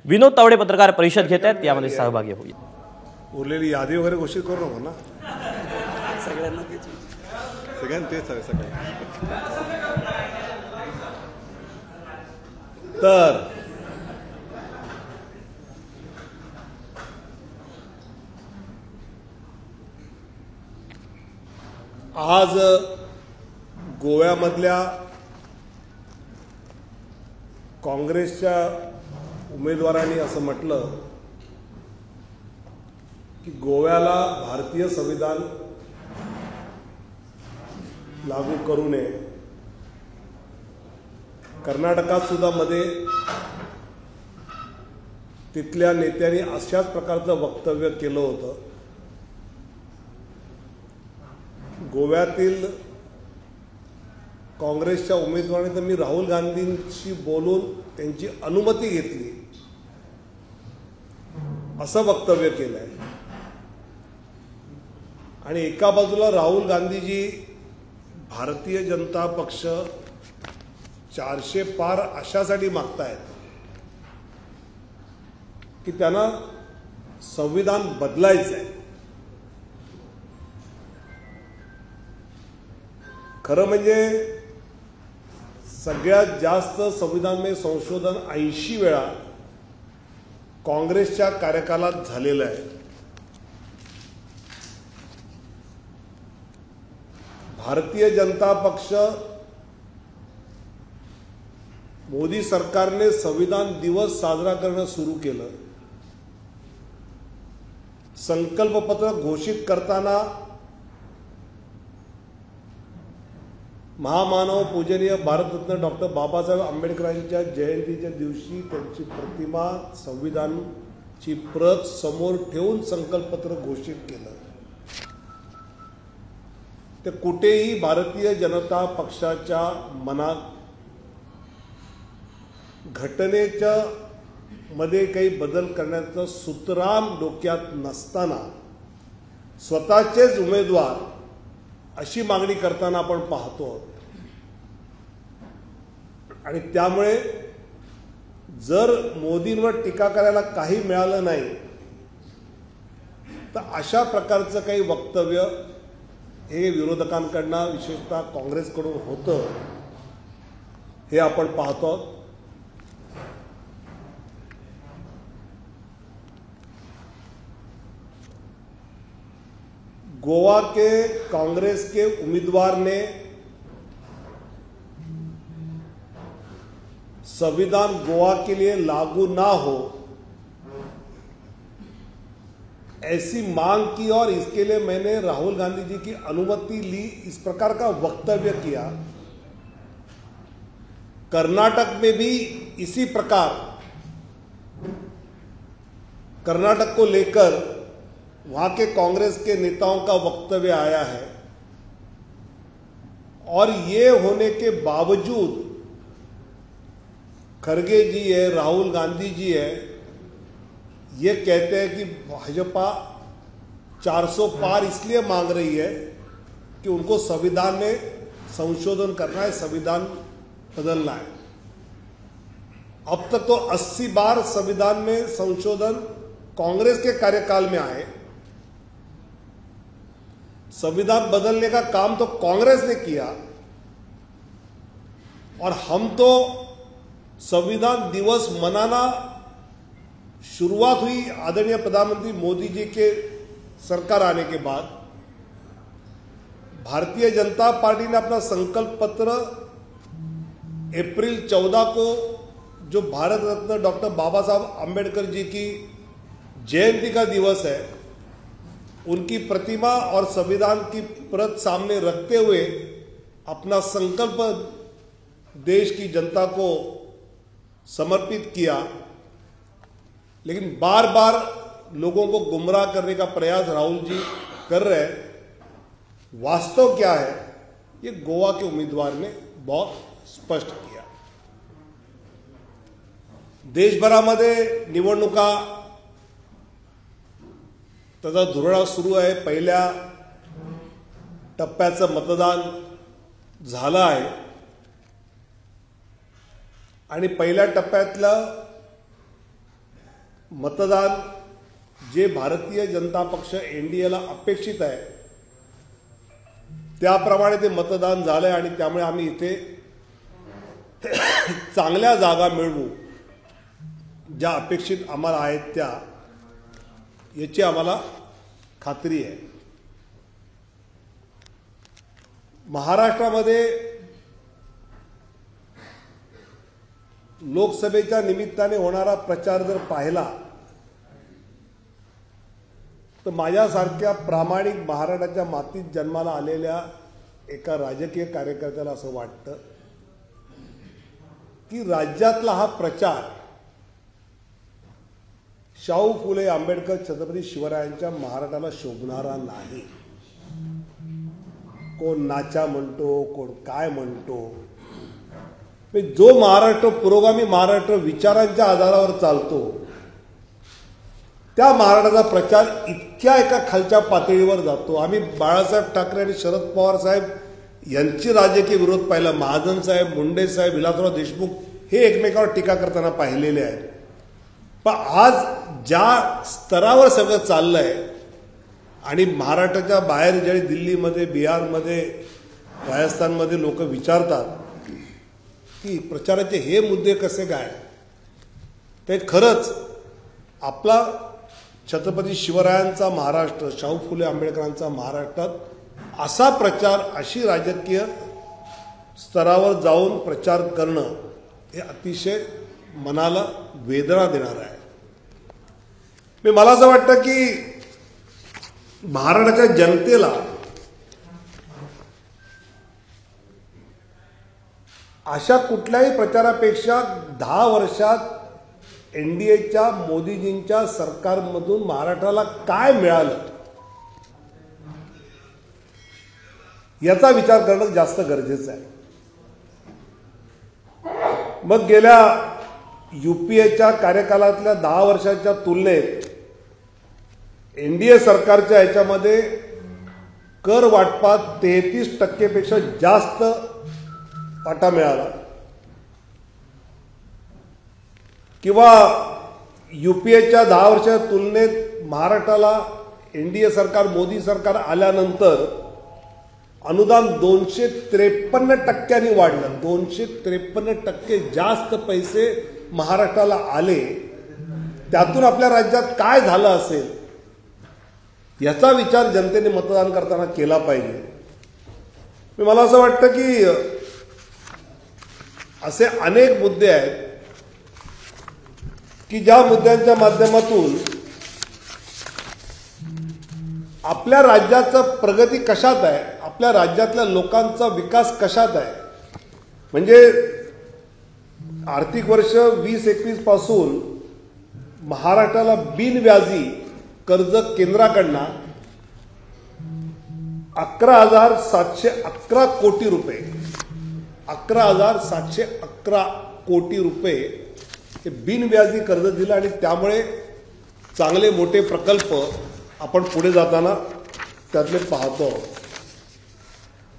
विनोद तावडे पत्रकार परिषद घेत आहेत, यामध्ये सहभागी होईल। उरलेली यादी वगैरे घोषित करू नको ना, सगळ्यांना तेच आहे सगळं। तर आज गोव्यामधल्या काँग्रेसच्या उमेदवारांनी असं म्हटलं की गोव्याला भारतीय संविधान लागू करू नये। कर्नाटकात सुद्धा मध्ये तिथल्या नेत्यांनी अशाच प्रकारचं वक्तव्य केलं होतं। गोव्यातील काँग्रेसच्या उमेदवारांनी तर मी राहुल गांधींशी बोलून त्यांची अनुमती घेतली असं वक्तव्य केलंय। आणि एका बाजूला राहुल गांधीजी भारतीय जनता पक्ष 400 पार अशासाठी मागतायत की त्यांना संविधान बदलायचं आहे। खरं म्हणजे सगळ्यात जास्त संविधान संशोधन 80 वेळा काँग्रेसच्या कार्यकालात झालेलं आहे। भारतीय जनता पक्ष मोदी सरकारने संविधान दिवस साजरा करणं सुरू केलं। संकल्पपत्र घोषित करताना महामानव पूजनीय भारतरत्न डॉक्टर बाबासाहेब आंबेडकरांच्या जयंतीच्या दिवशी त्यांची प्रतिमा संविधानाची प्रत समोर ठेवून संकल्पपत्र घोषित केलं। ते कुठेही भारतीय जनता पक्षाच्या मनात घटनेच्या मध्ये काही बदल करण्याचं सूतराम डोक्यात नसताना स्वतःचेच उमेदवार अशी मागणी करताना आपण पाहतो। आणि त्यामुळे जर मोदींवर टीका करायला काही मिळालं नाही तर अशा प्रकारचं काही वक्तव्य हे विरोधकांकडनं विशेषतः काँग्रेसकडून होतं हे आपण पाहतो। गोवा के कांग्रेस के उम्मीदवार ने संविधान गोवा के लिए लागू ना हो ऐसी मांग की और इसके लिए मैंने राहुल गांधी जी की अनुमति ली, इस प्रकार का वक्तव्य किया। कर्नाटक में भी इसी प्रकार कर्नाटक को लेकर वहां के कांग्रेस के नेताओं का वक्तव्य आया है। और ये होने के बावजूद खड़गे जी है, राहुल गांधी जी है, ये कहते हैं कि भाजपा 400 पार इसलिए मांग रही है कि उनको संविधान में संशोधन करना है, संविधान बदलना है। अब तक तो 80 बार संविधान में संशोधन कांग्रेस के कार्यकाल में आए। संविधान बदलने का काम तो कांग्रेस ने किया और हम तो संविधान दिवस मनाना शुरुआत हुई आदरणीय प्रधानमंत्री मोदी जी के सरकार आने के बाद। भारतीय जनता पार्टी ने अपना संकल्प पत्र अप्रैल 14 को जो भारत रत्न डॉक्टर बाबा साहब आंबेडकर जी की जयंती का दिवस है, उनकी प्रतिमा और संविधान की प्रत सामने रखते हुए अपना संकल्प देश की जनता को समर्पित किया। लेकिन बार बार लोगों को गुमराह करने का प्रयास राहुल जी कर रहे हैं। वास्तव क्या है ये गोवा के उम्मीदवार ने बहुत स्पष्ट किया। देशभरामध्ये निवडणुका त्याचा धुरळा सुरू आहे। पहिल्या टप्प्याचं मतदान झालं आहे आणि पहिल्या टप्प्यातलं मतदान जे भारतीय जनता पक्ष एनडीएला अपेक्षित आहे त्याप्रमाणे ते मतदान झालंय आणि त्यामुळे आम्ही इथे चांगल्या जागा मिळवू ज्या अपेक्षित आम्हाला आहेत त्या याची आम्हाला खात्री आहे. महाराष्ट्रामध्ये लोकसभेच्या निमित्ताने होणारा प्रचार जर पाहिला तर माझ्यासारख्या प्रामाणिक महाराष्ट्राच्या मातीत जन्माला आलेल्या एका राजकीय कार्यकर्त्याला असं वाटतं की राज्यातला हा प्रचार शाहू फुले आंबेडकर छत्रपती शिवरायांच्या महाराष्ट्राला शोभणारा नाही. कोण नाचा म्हणतो, कोण काय म्हणतो. जो महाराष्ट्र पुरोगामी महाराष्ट्र विचारांच्या आधारावर चालतो त्या महाराष्ट्राचा प्रचार इतक्या एका खालच्या पातळीवर जातो. आम्ही बाळासाहेब ठाकरे आणि शरद पवार साहेब यांची राजकीय विरोध पाहिला. महाजन साहेब, मुंडे साहेब, विलासराव देशमुख हे एकमेकावर टीका करताना पाहिलेले आहेत. पण आज ज्या स्तरावर सगळं चाललंय आणि महाराष्ट्राच्या बाहेर ज्यावेळी दिल्लीमध्ये, बिहारमध्ये, राजस्थानमध्ये लोक विचारतात की प्रचाराचे हे मुद्दे कसे काय, ते खरंच आपला छत्रपती शिवरायांचा महाराष्ट्र, शाहू फुले आंबेडकरांचा महाराष्ट्रात असा प्रचार, अशी राजकीय स्तरावर जाऊन प्रचार करणं हे अतिशय मनाला वेदना देणार आहे. मला असं वाटतं की महाराष्ट्राच्या जनतेला अशा कुठल्याही प्रचारापेक्षा 10 वर्षात एनडीएच्या मोदीजींच्या सरकारमधून महाराष्ट्राला काय मिळालं याचा विचार करणं जास्त गरजेचं आहे. मग गेल्या यूपीएच्या कार्यकालातल्या 10 वर्षाच्या तुलनेत एनडीए सरकारच्या ह्याच्यामध्ये कर वाटपात 33% जास्त वाटा मिळाला किंवा यूपीएच्या 10 वर्षाच्या तुलनेत महाराष्ट्राला एनडीए सरकार, मोदी सरकार आल्यानंतर अनुदान 253% वाढलं. 253% जास्त पैसे महाराष्ट्राला आले. त्यातून आपल्या राज्यात काय झालं असेल याचा विचार जनतेने मतदान करताना केला पाहिजे. मला असं वाटतं की असे अनेक मुद्दे आहेत की ज्या मुद्द्यांच्या माध्यमातून आपल्या राज्याचं प्रगती कशात आहे, आपल्या राज्यातल्या लोकांचा विकास कशात आहे. म्हणजे आर्थिक वर्ष 2021 पासून महाराष्ट्राला बिनव्याजी कर्ज केंद्राकडनं 11,711 कोटी रुपये 11,711 कोटी रुपये हे बिनव्याजी कर्ज दिलं आणि त्यामुळे चांगले मोठे प्रकल्प आपण पुढे जाताना त्यातले पाहतो.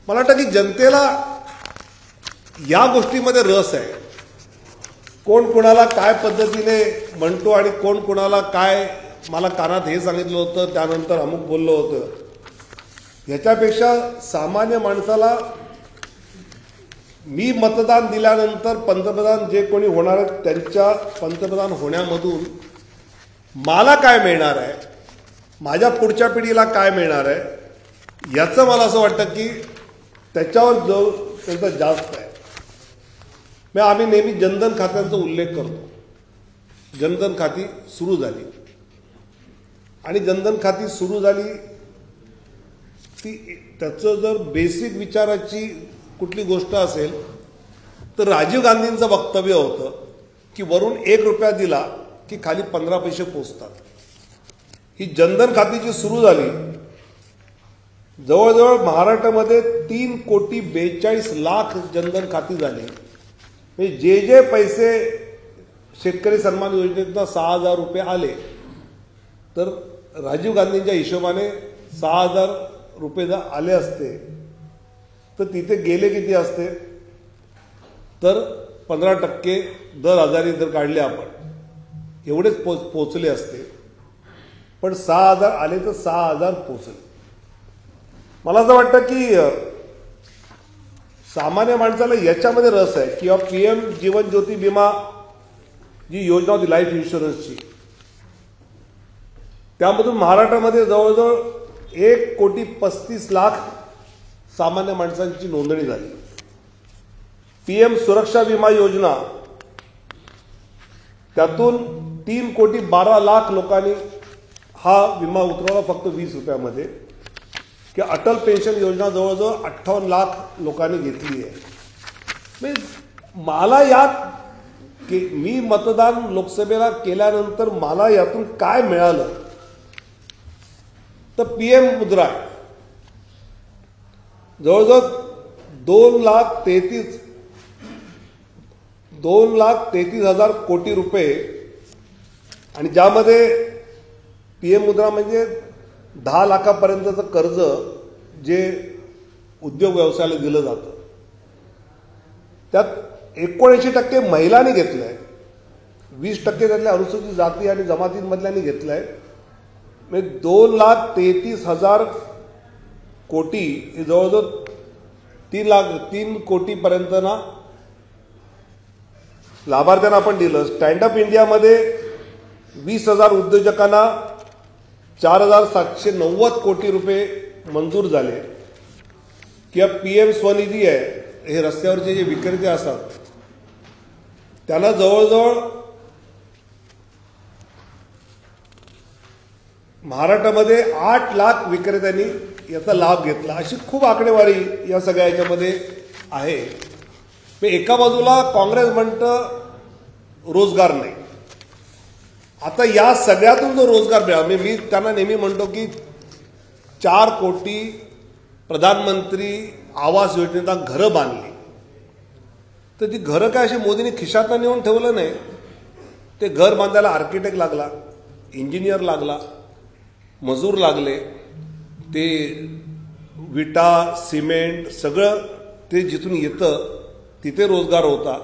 मला वाटतं की जनतेला या गोष्टीमध्ये रस आहे. कोण कोणाला काय पद्धतीने म्हणतो आणि कोण कोणाला काय, मला कानात हे सांगितलं होतं त्यानंतर अमुक बोललो होतं, ह्याच्यापेक्षा सामान्य माणसाला मी मतदान दिल्यानंतर पंतप्रधान जे कोणी होणार आहेत त्यांच्या पंतप्रधान होण्यामधून मला काय मिळणार आहे, माझ्या पुढच्या पिढीला काय मिळणार आहे, याचं मला असं वाटतं की त्याच्यावर जो त्यांचा जास्त आहे. मग आम्ही नेहमी जनधन खात्यांचा उल्लेख करतो. जनधन खाती सुरू झाली आणि जनधन खाती सुरू झाली ती त्याचं जर बेसिक विचाराची कुठली गोष्ट असेल तर राजीव गांधींचं वक्तव्य होतं की वरून 1 रुपया दिला की खाली 15 पैसे पोचतात. ही जनधन खाती जी सुरू झाली, जवळजवळ महाराष्ट्रामध्ये 3,42,00,000 जनधन खाती झाली. म्हणजे जे पैसे शेतकरी सन्मान योजनेतून 6,000 रुपये आले तर राजीव गांधींच्या हिशोबाने 6,000 रुपये जर आले असते तर तिथे गेले किती असते, तर 15% दर हजारी जर काढले आपण एवढेच पोचले असते, पण 6,000 आले तर 6,000 पोचले. मला असं वाटतं की सामान्य माणसाला याच्यामध्ये रस आहे किंवा PM जीवन ज्योती विमा जी योजना होती लाईफ इन्शुरन्सची, त्यामधून महाराष्ट्रामध्ये जवळजवळ 1,35,00,000 सामान्य माणसांची नोंदणी झाली. PM सुरक्षा विमा योजना, त्यातून 3,12,00,000 लोकांनी हा विमा उतरवला फक्त 20 रुपयामध्ये. की अटल पेन्शन योजना जवळजवळ 58,00,000 लोकांनी घेतली आहे. म्हणजे मला यात की मी मतदान लोकसभेला केल्यानंतर मला यातून काय मिळालं तर PM मुद्रा आहे. जवळजवळ 2,33,000 कोटी रुपये, आणि ज्यामध्ये PM मुद्रा म्हणजे 10 लाखापर्यंतचं कर्ज जे उद्योग व्यवसायाला दिलं जातं, त्यात 79% महिलांनी घेतलंय, 20% त्यातल्या अनुसूचित जाती आणि जमातींमधल्यांनी घेतलंय. म्हणजे 2,33,000 कोटी हे जवळजवळ 3 कोटीपर्यंत ना लाभार्थ्यांना आपण दिलं. स्टँडअप इंडियामध्ये 20,000 उद्योजकांना 4,790 कोटी रुपये मंजूर झाले. किंवा PM स्वनिधी आहे, हे रस्त्यावरचे जे विक्रेते असतात त्यांना जवळजवळ महाराष्ट्रामध्ये 8 लाख विक्रेत्यांनी याचा लाभ घेतला. अशी खूप आकडेवारी या सगळ्या याच्यामध्ये आहे. एका बाजूला काँग्रेस म्हणतं रोजगार नाही. आता या सगळ्यातून जो रोजगार मिळाला, मी त्यांना नेहमी म्हणतो की 4 कोटी प्रधानमंत्री आवास योजनेचा घरं बांधली, तर ती घरं काय अशी मोदींनी खिशातनं नेऊन ठेवलं नाही. ते घर बांधायला आर्किटेक्ट लागला, इंजिनियर लागला, मजूर लागले, ते विटा सिमेंट सगळं ते जिथून येतं तिथे रोजगार होता.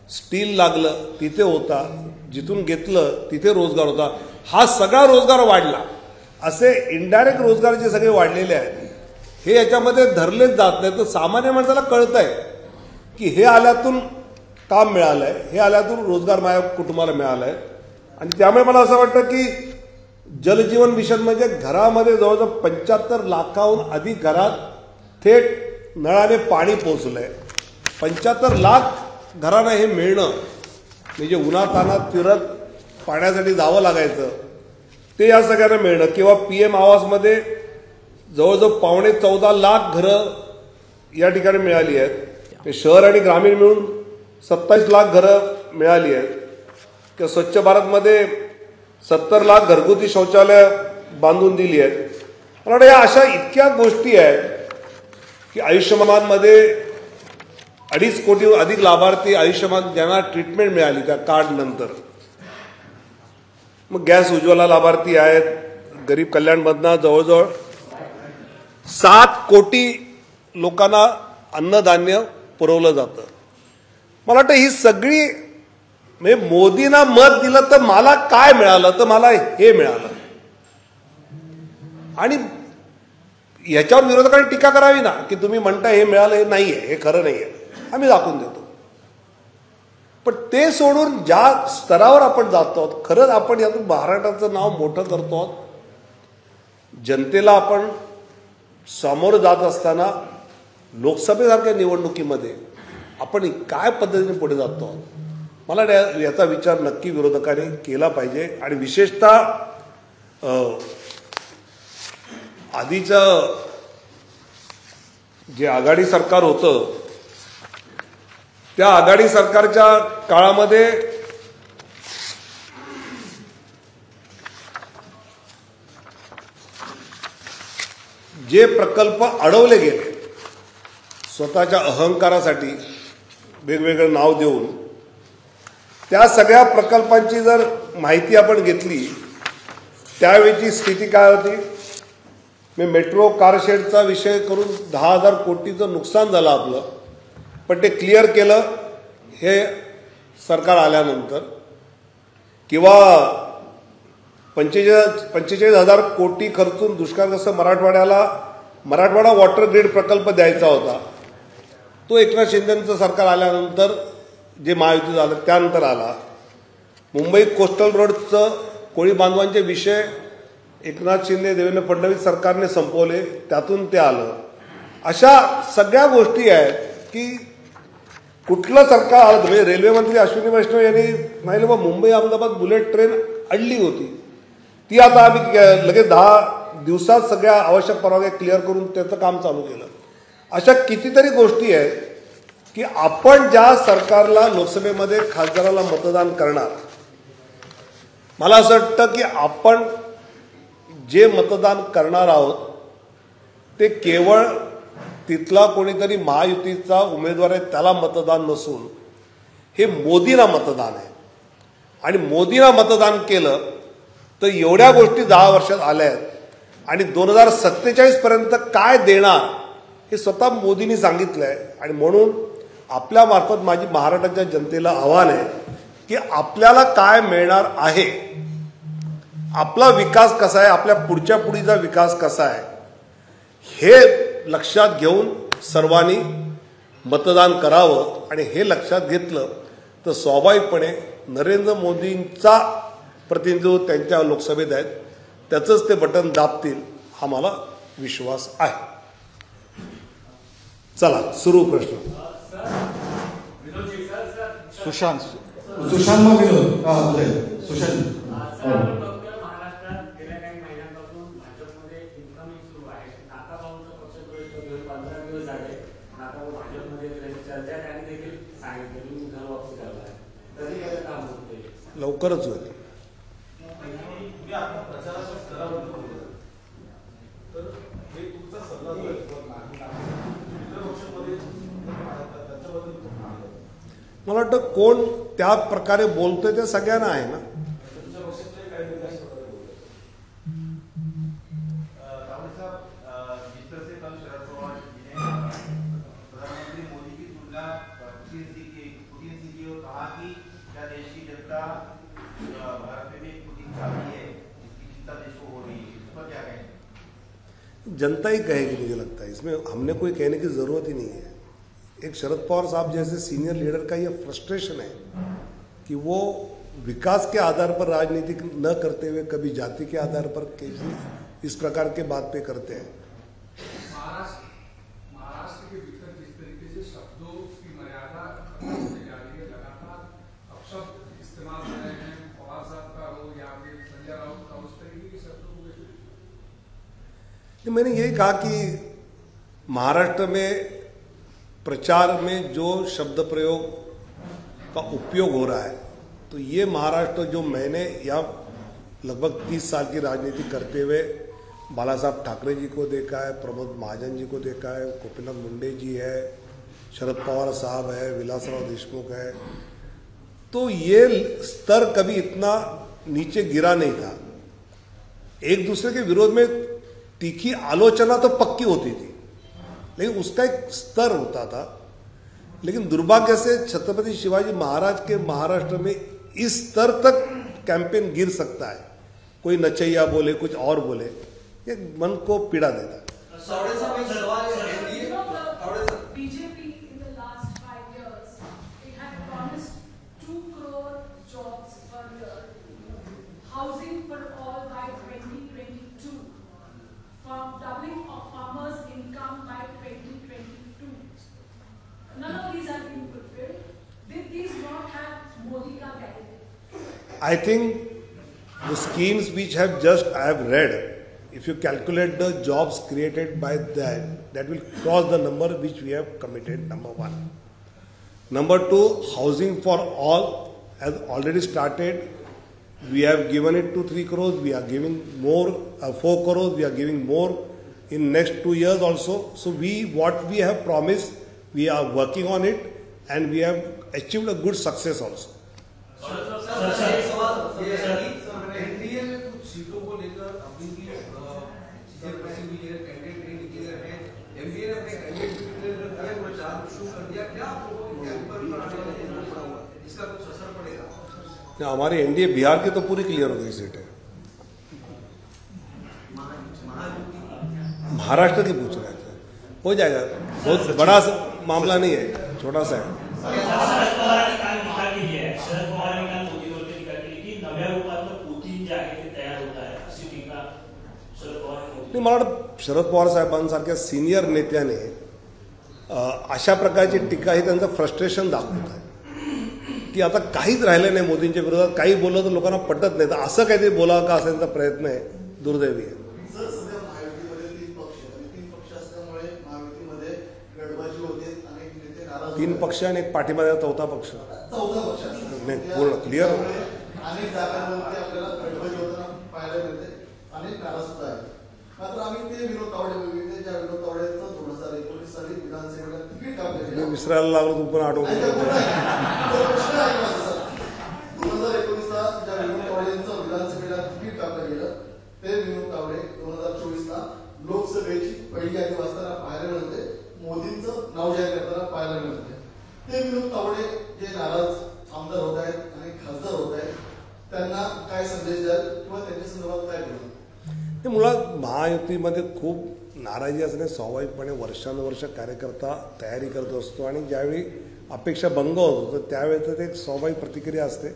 स्टील लागलं तिथे होता, जिथून घेतलं तिथे रोजगार होता. हा सगळा रोजगार वाढला. असे इनडायरेक्ट रोजगार जे सगळे वाढलेले आहेत हे याच्यामध्ये धरलेच जात नाही. तर सामान्य माणसाला कळतंय की हे आल्यातून काम मिळालंय, हे आल्यातून रोजगार माझ्या कुटुंबाला मिळालाय. आणि त्यामुळे मला असं वाटतं की जलजीवन मिशन म्हणजे घरामध्ये जवळजवळ 75 लाखाहून अधिक घरात थेट नळाने पाणी पोहोचलंय. 75 लाख घरांना हे मिळणं म्हणजे उन्हातान्हात फिरत पाण्यासाठी जावं लागायचं ते या सगळ्यांना मिळणं. किंवा PM आवासमध्ये जवळजवळ 14.25 लाख घरं या ठिकाणी मिळाली आहेत. शहर आणि ग्रामीण मिळून 27 लाख घरं मिळाली आहेत. किंवा स्वच्छ भारतमध्ये 70 लाख घरगुती शौचालय बांधून दिली आहेत. मला वाटतं या अशा इतक्या गोष्टी आहेत की आयुष्यमानमध्ये 2.5 कोटी अधिक लाभार्थी आयुष्यमान ज्यांना ट्रीटमेंट मिळाली त्या कार्ड नंतर. मग गॅस उज्ज्वला लाभार्थी आहेत. गरीब कल्याणमधनं जवळजवळ 7 कोटी लोकांना अन्नधान्य पुरवलं जातं. मला वाटतं ही सगळी म्हणजे मोदींना मत दिलं तर मला काय मिळालं तर मला हे मिळालं. आणि याच्यावर विरोधकांनी टीका करावी ना की तुम्ही म्हणता हे मिळालं, हे नाहीये, हे खरं नाहीये, आम्ही दाखवून देतो. पण ते सोडून ज्या स्तरावर आपण जातो आहोत, खरंच आपण यातून महाराष्ट्राचं नाव मोठं करतो आहोत. जनतेला आपण समोर जात असताना लोकसभेसारख्या निवडणुकीमध्ये आपण काय पद्धतीने पुढे जातो आहोत, मला याचा विचार नक्की विरोधकांनी केला पाहिजे. आणि विशेषतः आधीचं जे आघाडी सरकार होतं त्या आघाडी सरकारच्या काळामध्ये जे प्रकल्प अडवले गेले स्वतःच्या अहंकारासाठी वेगवेगळं नाव देऊन, त्या सगळ्या प्रकल्पांची जर माहिती आपण घेतली त्यावेळीची स्थिती काय होती. मी मेट्रो कारशेडचा विषय करून 10,000 कोटीचं नुकसान झालं आपलं, पण ते क्लिअर केलं हे सरकार आल्यानंतर. किंवा 45,000 कोटी खर्चून दुष्काळग्रस्त मराठवाडा वॉटर ग्रीड प्रकल्प द्यायचा होता. तो एकनाथ शिंदेचं सरकार आल्यानंतर जे महायुती झालं त्यानंतर आला. मुंबई कोस्टल रोडचं कोळी बांधवांचे विषय एकनाथ शिंदे देवेंद्र फडणवीस सरकारने संपवले, त्यातून ते आलं. अशा सगळ्या गोष्टी आहेत की कुठलं सरकार आलं. म्हणजे रेल्वे मंत्री अश्विनी वैष्णव यांनी म्हणाले बा Mumbai Ahmedabad bullet train oddly होती, ती आता आम्ही लगेच 10 दिवसात सगळ्या आवश्यक परवानग्या क्लिअर करून त्याचं काम चालू केलं. अशा कितीतरी गोष्टी आहेत की आपण ज्या सरकारला लोकसभेमध्ये खासदाराला मतदान करणार, मला असं वाटतं की आपण जे मतदान करणार आहोत ते केवळ तिथला कोणीतरी महायुतीचा उमेदवार आहे त्याला मतदान नसून हे मोदींना मतदान आहे. आणि मोदींना मतदान केलं तर एवढ्या गोष्टी 10 वर्षात आल्या आहेत. आणि 2047 पर्यंत काय देणार हे स्वतः मोदींनी सांगितलं आहे. आणि म्हणून आपल्या मार्फत माझी महाराष्ट्राच्या जनतेला आव्हान आहे की आपल्याला काय मिळणार आहे, आपला विकास कसा आहे, आपल्या पुढच्या पिढीचा विकास कसा आहे, हे लक्षात घेऊन सर्वांनी मतदान करावं. आणि हे लक्षात घेतलं तर स्वाभाविकपणे नरेंद्र मोदींचा प्रतिनिधित्व त्यांच्या लोकसभेत आहेत, त्याचंच ते बटन दाबतील हा मला विश्वास आहे. चला सुरू प्रश्न. सुशांत मग विनोद सुशांत. लवकरच होईल. मला वाटतं कोण त्या प्रकारे बोलतोय ते सगळ्यांना आहे ना. जनता ही कहेगी, मुझे लगता है इसमें हमने कोई कहने की जरूरत ही नहीं है. एक शरद पवार साहब जैसे सीनियर लीडर का ये फ्रस्ट्रेशन है कि वो विकास के आधार पर राजनीति न करते हुए कभी जाति के आधार पर इस प्रकार के बात पे करते हैं. महाराष्ट्र के भीतर जिस तरीके से शब्दों की मर्यादा होने जा रही है, लगातार अपशब्द इस्तेमाल हो रहे हैं, पवार साहब का हो या फिर संजय राउत का, उस तरीके के शब्दों को मैंने यही कहा कि महाराष्ट्र में प्रचार में जो शब्द प्रयोग का उपयोग हो रहा है, तो ये महाराष्ट्र जो मैंने यहाँ लगभग 30 साल की राजनीति करते हुए बाला साहब ठाकरे जी को देखा है, प्रमोद महाजन जी को देखा है, गोपीनाथ मुंडे जी है, शरद पवार साहब है, विलासराव देशमुख है, तो ये स्तर कभी इतना नीचे गिरा नहीं था. एक दूसरे के विरोध में तीखी आलोचना तो पक्की होती थी, लेकिन उसका एक स्तर होता था. लेकिन दुर्भाग्य से छत्रपति शिवाजी महाराज के महाराष्ट्र में इस स्तर तक कैंपेन गिर सकता है. कोई नचैया बोले, कुछ और बोले, ये मन को पीड़ा देता है. BJP in the last 5 years, it had promised 2 crore jobs per year, housing for all by 2022, from doubling of farmers' income by 2022. None of these have been fulfilled. Did these not have Modi ka guarantee? I think the schemes which I have read, if you calculate the jobs created by that will cross the number which we have committed, number one. Number two, housing for all has already started. We have given it to 3 crores. We are giving more, 4 crores. We are giving more in next 2 years also. So what we have promised, we are working on it, and we have achieved a good success also. NDA में कुछ सीटों को लेकर अभी भी चीजें फंसी हुई है, कैंडिडेट नहीं निकले रहे. एमपीए ने अपने कैंडिडेट भी डिक्लेयर कर दिया, प्रचार शुरू कर दिया. क्या आप लोगों के कैंप पर इसका कुछ असर पड़ेगा? हमारी एनडीए बिहार की तो पूरी क्लियर हो गई सीटें। महाराष्ट्र की पूछ रहे थे, हो जाएगा, बहुत बड़ा मामला नहीं है, छोटा सा है। शरद पवारांनी काल टीका केली आहे, शरद पवारांनी काल मोदीवरती टीका केली की नव्या रूपातलं पुतीन जे आहे ते तयार होत आहे, अशी टीका शरद पवारांनी. नाही, मला वाटतं शरद पवार साहेबांसारख्या सिनियर नेत्याने अशा प्रकारची टीका ही त्यांचं फ्रस्ट्रेशन दाखवत आहे की आता काहीच राहिलं नाही मोदींच्या विरोधात, काही बोललं तर लोकांना पटत नाही, तर असं काहीतरी बोलावं का असा त्यांचा प्रयत्न आहे, दुर्दैवी आहे. तीन पक्ष आणि एक पाठीमागे चौथा पक्ष नाही, पूर्ण क्लिअर. अनेक जागांवरती आपल्याला गडबड होताना पाहायला मिळते, अनेक नाराज सुद्धा आहे. मात्र आम्ही ते विनोद तावडे बघितले, ज्या विनोद तावडेचं 2019 साली विधानसभेला तिकीट काढले, विसरायला लागलो तू पण आठवतो. 2019ला ज्या विनोद तावडेंचं विधानसभेला तिकीट काढलं गेलं, ते विनोद तावडे 2024ला लोकसभेची पहिली यादी वाचताना पाहायला मिळते, मोदींचं नाव जाहीर करताना पाहायला मिळते. ते विनोद तावडे जे नाराज आमदार होत आहेत आणि खासदार होत आहेत, त्यांना काय संदेश द्याल किंवा त्यांच्या संदर्भात काय बोलाल? ते मुळात महायुतीमध्ये खूप नाराजी असणे स्वाभाविकपणे वर्षानुवर्ष कार्यकर्ता तयारी करत असतो आणि ज्यावेळी अपेक्षा भंग होतो तर त्यावेळेचं ते एक स्वाभाविक प्रतिक्रिया असते.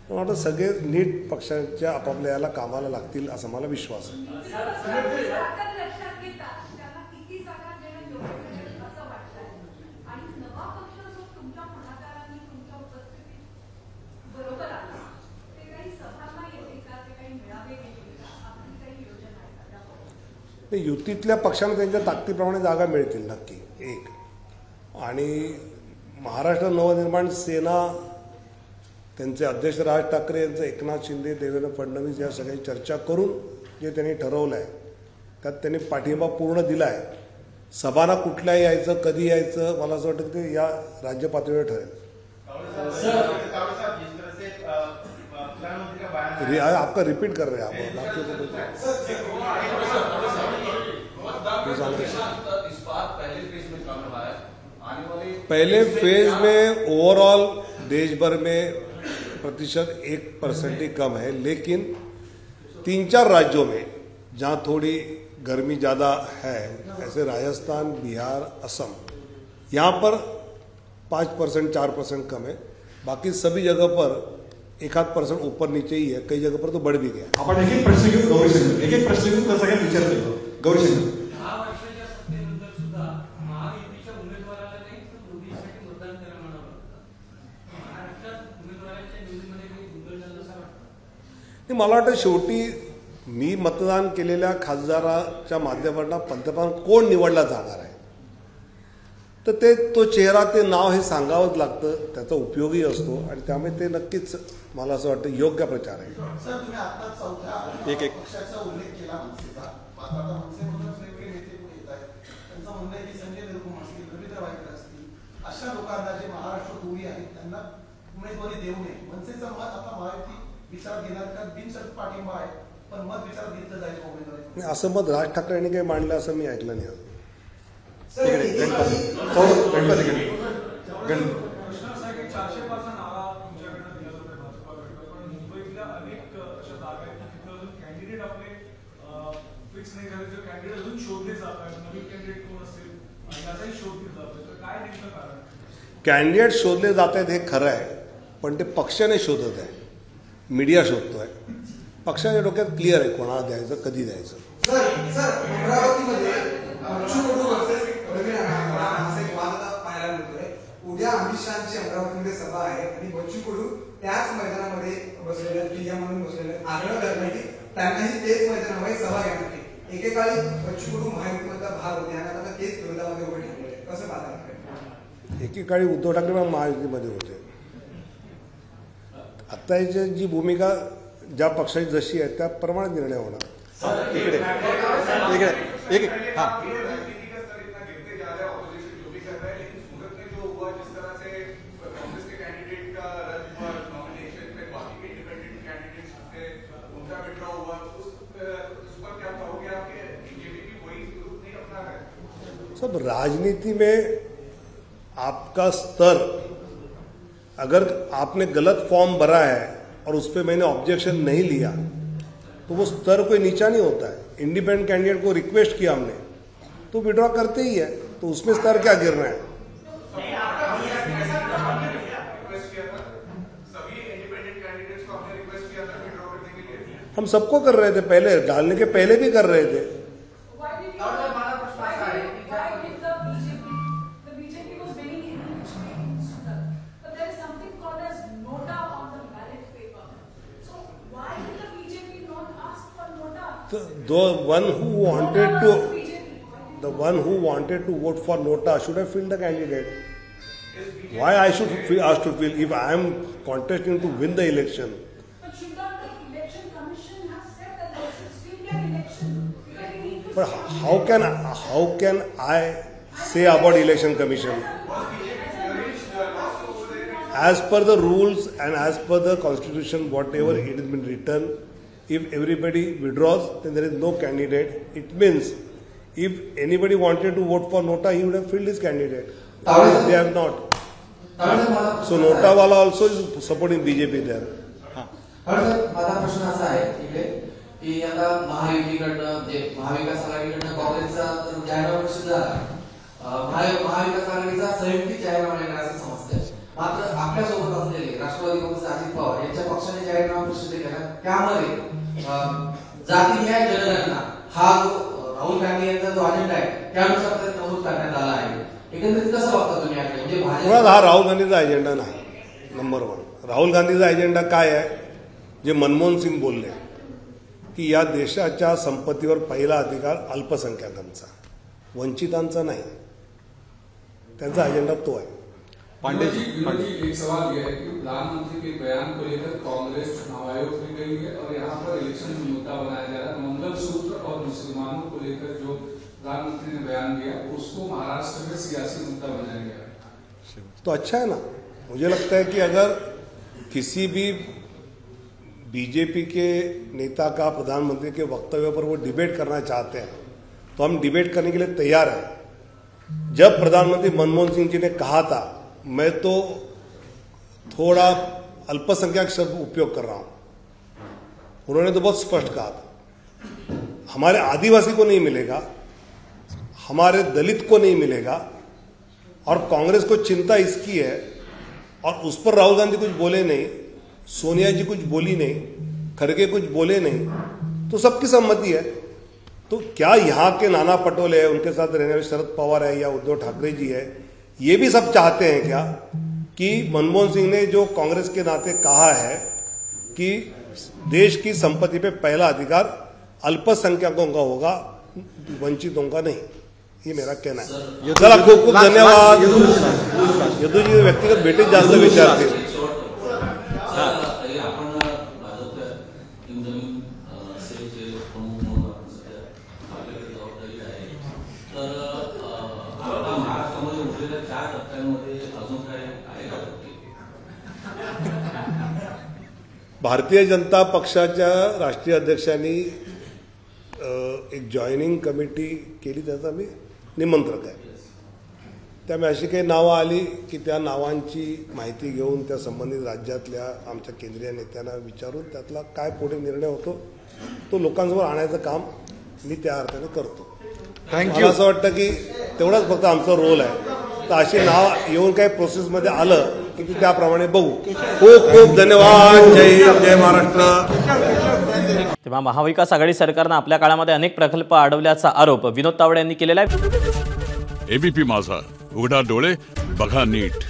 पण वाटतं सगळे नीट पक्षांच्या आपापल्या याला कामाला लागतील असा मला विश्वास आहे. युतीतल्या पक्षांना त्यांच्या ताकदीप्रमाणे जागा मिळतील नक्की एक. आणि महाराष्ट्र नवनिर्माण सेना त्यांचे अध्यक्ष राज ठाकरे यांचं एकनाथ शिंदे देवेंद्र फडणवीस या सगळी चर्चा करून जे त्यांनी ठरवलं आहे त्यात त्यांनी पाठिंबा पूर्ण दिला आहे. सभाना कुठल्या यायचं कधी यायचं मला असं वाटतं की या राज्य पातळीवर ठरेल. आपका रिपीट कर रहे हैं आप पहले फेज में ओवरऑल देश भर में प्रतिशत 1% ही कम है, लेकिन 3-4 राज्यों में जहां थोड़ी गर्मी ज़्यादा है, ऐसे राजस्थान, बिहार, असम, यहाँ पर 5% 4% कम है. बाकी सभी जगह पर 1-8% ऊपर नीचे ही है, कई जगह पर तो बढ़ भी गया. आपण एक एक प्रश्न घेऊ गौरीशंकर, एक एक प्रश्न घेऊ सगळ्यांना विचारतो. गौरीशंकर, 10 वर्षाच्या सत्तेनंतर सुद्धा महायुतीच्या उमेदवाराला नाही तर मोदीसाठी मतदान करायला म्हणावं लागतं. महाराष्ट्रात उमेदवारांच्या निवडीमध्ये काही गोंधळ झाला असं वाटतं? मला वाटतं शेवटी मी मतदान केलेल्या खासदाराच्या माध्यमातून पंतप्रधान कोण निवडला जाणार आहे तर ते तो चेहरा ते नाव हे सांगावंच लागतं, त्याचा उपयोगी असतो आणि त्यामुळे ते नक्कीच मला असं वाटतं योग्य प्रचार आहे. सर तुम्ही आता चौथ्या एक पक्षाचा उल्लेख केला मनसेचा, आता मनसेमधूनच वेगवेगळे नेते पुढे येत आहेत. त्यांचं म्हणणं आहे की संजय देवकुमार असतील, रवींद्र वायकर असतील, अशा लोकांना जे महाराष्ट्र टोळी आहेत त्यांना उमेदवारी देऊ नये. मनसेचं मत आता महायुती विचार घेणार का? बिनशर्त पाठिंबा आहे पण मत विचार घेतलं जाईल उमेदवारी, असं मत राज ठाकरेंनी काही मांडलं असं मी ऐकलं नाही. कॅन्डिडेट शोधले जात आहेत हे खरं आहे, पण ते पक्षाने शोधत आहे, मीडिया शोधतोय. पक्षाच्या डोक्यात क्लिअर आहे कोणाला द्यायचं, कधी द्यायचं. उद्या अमित शहाची अमरावतीमध्ये सभा आहे आणि बच्चू कडू त्याच मैदानामध्ये बसलेले टीएम म्हणून बसलेले आग्रह करण्याची त्यांनाही तेच मैदानामध्ये सभा घेण्याची. एकेकाळी बच्चू कडू महायुतीमधला भाग होते आणि आता तेच विरोधामध्ये उभे ठाकले, कसं पाहता? एकेकाळी उद्धव ठाकरे महायुतीमध्ये होते. आता याची जी भूमिका ज्या पक्षाची जशी आहे त्याप्रमाणे निर्णय होणार. सब राजनीति में आपका स्तर, अगर आपने गलत फॉर्म भरा है और उस पर मैंने ऑब्जेक्शन नहीं लिया तो वो स्तर कोई नीचा नहीं होता है। इंडिपेंडेंट कैंडिडेट को रिक्वेस्ट किया हमने तो विड्रॉ करते ही है, तो उसमें स्तर क्या गिर रहा है? हम सबको कर रहे थे, पहले डालने के पहले भी कर रहे थे। The one who wanted to vote for Nota should have filled the candidate. Why I should be asked to fill if I am contesting to win the election? But should not the election commission have said that there should still be an election? Because we need to. But how can I say about election commission? As per the rules and as per the constitution, whatever it has been written, if everybody withdraws, then there is no candidate. It means if anybody wanted to vote for Nota, he would have filled his candidate. They have not. So Nota wala also is supporting BJP there. माझा प्रश्न असा आहे इकडे की आता महायुतीकडनं महाविकास आघाडीकडनं काँग्रेसचा जाहीरनामा प्रसिद्ध झाला, महाविकास आघाडीचा संयुक्त जाहीरनामा येणार असं समजतंय. मात्र आपल्यासोबत असलेले राष्ट्रवादी काँग्रेसचे अजित पवार यांच्या पक्षाने जाहीरनामा प्रसिद्ध केला, त्यामध्ये जातीनिहाय जनगणना हा जो राहुल गांधी यांचा जो अजेंडा आहे त्यानुसार त्यात नमूद करण्यात आला आहे. एकंदरीत कसं बघता तुम्ही याकडे? म्हणजे मुळात हा राहुल गांधीचा अजेंडा नाही. नंबर 1, राहुल गांधीचा अजेंडा काय आहे? जे मनमोहन सिंग बोलले की या देशाच्या संपत्तीवर पहिला अधिकार अल्पसंख्याकांचा, वंचितांचा नाही. त्यांचा अजेंडा तो आहे. पांडेजी एक सवाल यह है कि प्रधानमंत्री के बयान को लेकर कांग्रेस चुनाव आयोग में गई है और यहाँ पर इलेक्शन मुद्दा बनाया जा रहा है. मंगलसूत्र और मुसलमानों को लेकर जो प्रधानमंत्री ने बयान दिया उसको महाराष्ट्र में सियासी मुद्दा बनाया गया है. तो अच्छा है ना. मुझे लगता है कि अगर किसी भी बीजेपी के नेता का प्रधानमंत्री के वक्तव्य पर वो डिबेट करना चाहते हैं तो हम डिबेट करने के लिए तैयार हैं. जब प्रधानमंत्री मनमोहन सिंह जी ने कहा था, मैं तो थोड़ा अल्पसंख्यक शब्द उपयोग कर रहा हूं, उन्होंने तो बहुत स्पष्ट कहा था हमारे आदिवासी को नहीं मिलेगा, हमारे दलित को नहीं मिलेगा. और कांग्रेस को चिंता इसकी है और उस पर राहुल गांधी कुछ बोले नहीं, सोनिया जी कुछ बोली नहीं, खड़गे कुछ बोले नहीं, तो सबकी सम्मति है. तो क्या यहाँ के नाना पटोले है, उनके साथ रहने वाले शरद पवार है या उद्धव ठाकरे जी है, ये भी सब चाहते हैं क्या कि मनमोहन सिंह ने जो कांग्रेस के नाते कहा है कि देश की संपत्ति पे पहला अधिकार अल्पसंख्यकों का होगा, वंचितों का नहीं. ये मेरा कहना है. चला खूप खूप धन्यवाद. यदुजी व्यक्तिगत भेटीत जास्त विचारते. भारतीय जनता पक्षाच्या राष्ट्रीय अध्यक्षांनी एक जॉईनिंग कमिटी केली, त्याचा मी निमंत्रक आहे. त्यामुळे अशी काही नावं आली की त्या नावांची माहिती घेऊन त्या संबंधित राज्यातल्या आमच्या केंद्रीय नेत्यांना विचारून त्यातला काय पुढे निर्णय होतो तो लोकांसमोर आणायचं काम मी त्या अर्थाने करतो. मला असं वाटतं की तेवढाच फक्त आमचा रोल आहे. तर अशी नाव येऊन काही प्रोसेसमध्ये आलं की त्याप्रमाणे बघू. खूप खूप धन्यवाद. जय हिंद, जय महाराष्ट्र. तेव्हा महाविकास आघाडी सरकारनं आपल्या काळामध्ये अनेक प्रकल्प अडवल्याचा आरोप विनोद तावडे यांनी केलेला आहे. एबीपी माझा, उघडा डोळे बघा नीट.